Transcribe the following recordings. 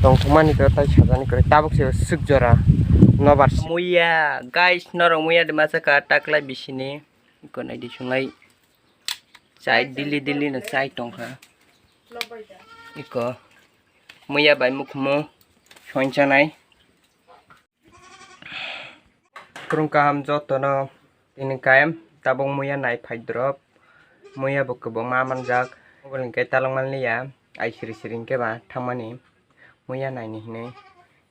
Tongthok mani to tai sajani kore tabuk se sukjora nobar Miya guys norong Miya de masaka taklai bisini ko nai di sungai chai dili na chai tongkha iko Miya bai mukmo soinjanai prungka ham jotono ini kaem tabung Miya nai phai drop Miya bo kobong ma manjak mobile ke talongman liya ai siri ke ba thamani Miya nai ni hine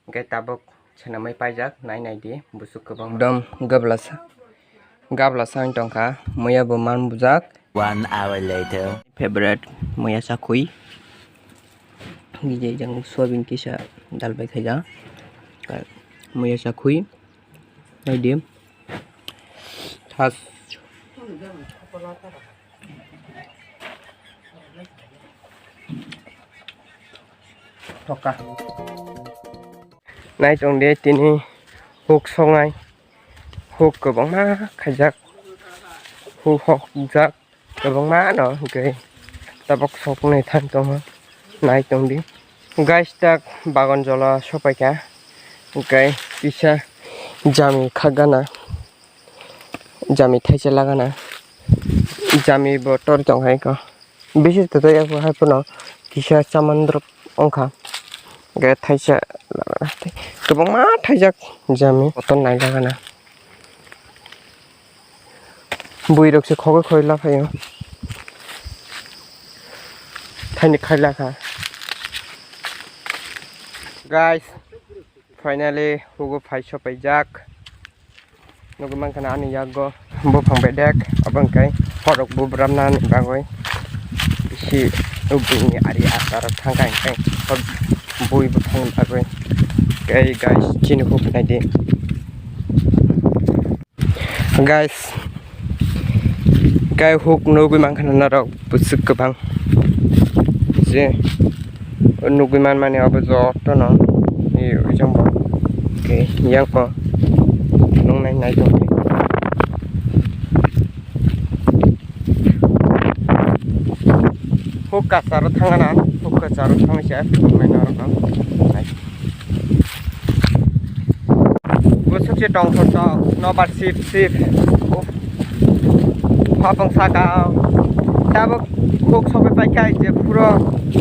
ke tabuk senamai paijak nai di busuk kobong dom gabla sang tongkha Miya bo man bujak 1 hour later. favorite Miya Sokgwi gije jang soybean kisa dal bai khaja Miya Sokgwi nai dim thas Chakha nai chong de tini huk songai huk kobong ma khajak huk hok jak kobong ma no ke tabok sok nai than tong nai chong di guys tak bagon jola sopaika ke kisa jami khagana jami thaise lagana jami bo tor tong hai ko bisis to ya ko hai puno kisa chamandrop ongkha ge thaisa kobong ma thaijak jami oton nai lagana buirok se khogoi khoila phayo thaini khaila kha guys finally hugo phai sopaijak nuguman kana ani yago bo phangbai dek abang kai horok bu bramna ni bagoi si ubini ari atar thangkai kai bui bu thang bagoi kai guys chin hook nai de guys kai hook nuguman kana narok busuk kobang je nuguman mane abo joto no ni ujangbo ke yang po nong nai to hook ka saro thangana hook ka saro thangse nai na ram nai busuk se Tongthok to nobar sip Papang saka tabuk hook sobe paikai je puro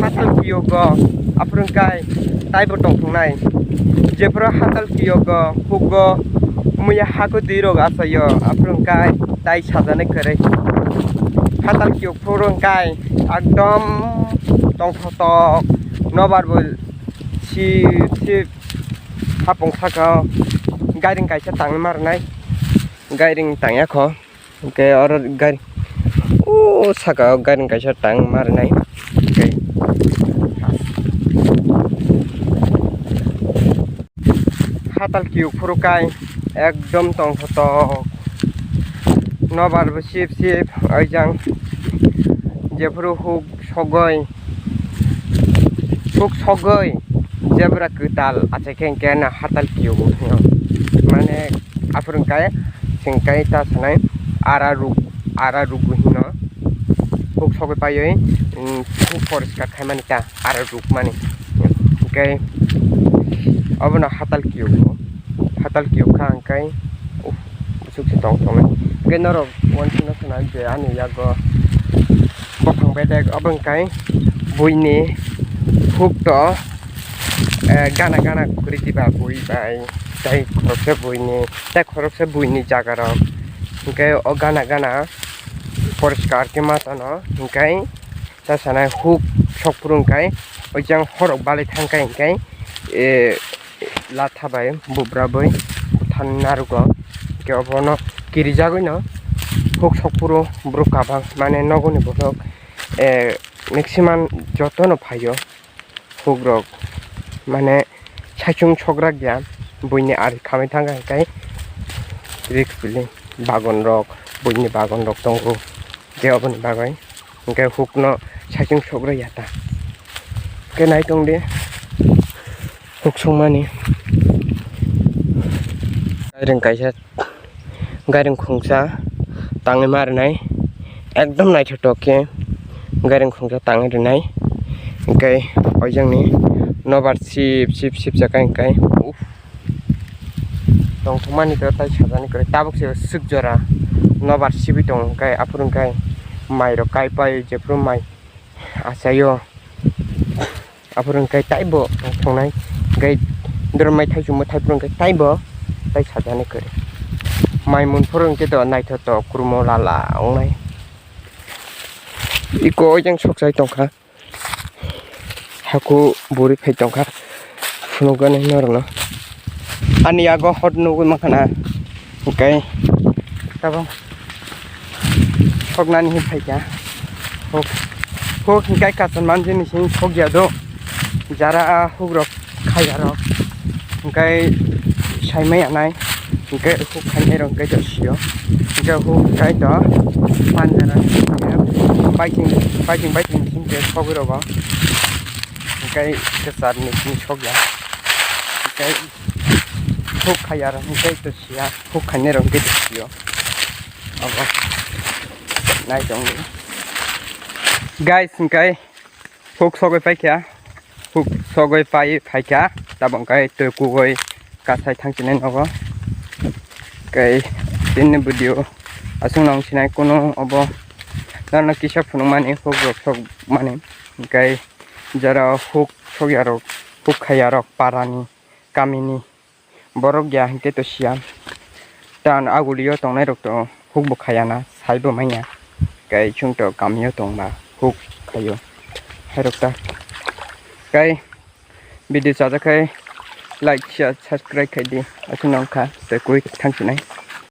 hatal kiyogo aprungkai tai bo Tongthok nai je puro hatal kiyogo hugo Miya hako dirog asayo aprungkai tai sajane kore hatal kiyok purungkai akdom Tongthok nobar bol si papang saka gairing kaisa tang marnai gairing tangya kho ke or gari saka gairing kaisa tang marnai ke hatal kiyok purukai ekdom Tongthok nobar bo sip oijang jepuru huk sogoi jebra ketal achekeng kena hatal kiyok mane aprungkai singkai ta sanai ara ruk hino huk sogoi payoi huk poriskar khaimani ta ara ruk mani ke abona hatal kiyok khang kai busuk se Tongthok ke norok wansina sana je ani yago bokhang bedek abang kai buini huk to gana kuriti ba bui bai tai khorokse buini jagaro ke o gana poriskar ke matano kai ta sana huk sokprung kai ojang horok balai thangkai kai latha bai bubra bai than narugo ke obono kiri jagoi no huk sokpuro bruk kabang mane nogoni borok maximum jotono phayo huk rok mane saichung sogra gya buini ari khamai thangkai kai risk bili bagon rok buini bagon rok tongo ke oboni bagai ke huk no saichung sogra yata ke nai tongde huk songmani gairing khungsa tangai marnai ekdom naithotok ke gairing khungsa tangai rinai ke oijangni Nobar sip jakai kai. Tongthok mani to tai sajani kore tabuk se sukjora. Nobar sibi tong kai apurung kai mai ro kai pai jepru mai asayo. Apurung kai taibo tongthongnai kai dormai thai sumo thai purung kai taibo tai sajani kore. Mai mun purung ke to nai to kurmo lala ongnai. Iko jang soksai tongkha. Haku buri phai tongkha. Funuga nai norno. Ani ago hot nugu makana. Okay. Tabang. Sognani hi phai kya. Hok kai kasan manjini sing sogya do. Jara hugrok khayarok. Kai saimai anai. Kai hok khanai rong kai to sio. Kai hok kai to panjara. Biking sing ke sogrogo. Kai kesar ni sing sogya. Kai hok khayara kai to sia. Hok khanai rong kai to sio. Aba. Nai jong. Guys, kai hok sogoi pai kya. Hok sogoi pai kya. Tabang kai to kugoi kasai thangchine nogo. Kai tin video asung nang sinai kono obo nana kisa phunung mani hok rok sok mani kai jara hok sogyarok hok khayarok parani kamini borok ya hingke to siam tan agulio tongnai rok to hok bo khayana saibo manya kai chungto kamio tongma hok khayo hairokta kai video chajakai like share subscribe khai di asung nang kha te koi thangchinai